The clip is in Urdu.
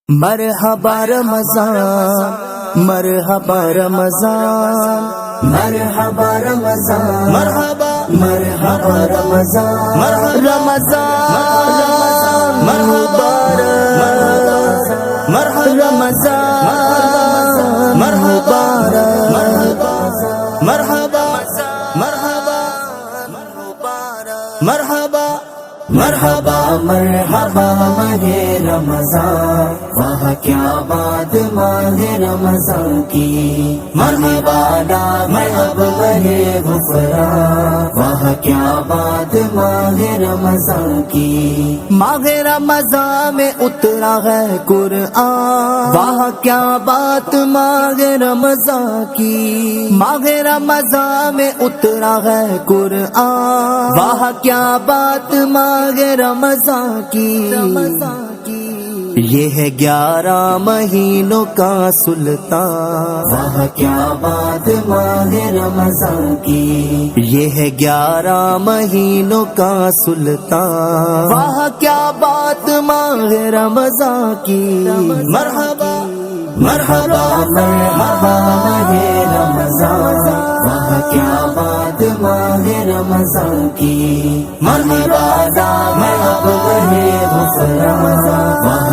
مرحبا رمضان مرحبا رمضان مرحبا رمضان مرحبا مرحبا رمضان رمضان مبارک مرحبا رمضان مبارک مرحبا مرحبا مرحبا مرحبا مرحبا ماہ رمضان، واہ کیا بات ماہ رمضان کی، مرحبا نام اب ماہ غفران، واہ کیا بات ماہ رمضان کی، ماہ رمضان میں اترا ہے قرآن، واہ کیا بات ماہ رمضان کی، ماہ رمضان میں اترا ہے قرآن، واہ کیا بات ماہ رمضان کی، یہ ہے 11 مہینوں کا سلطان، واہ کیا بات ماہ رمضان کی، یہ ہے 11 مہینوں کا سلطان، واہ کیا بات ماہ رمضان کی، مرحبا مرحبا مرحبا ماہ رمضان، واہ کیا بات ماہ رمضان کی، مرحبا نام اب ماہ غفران،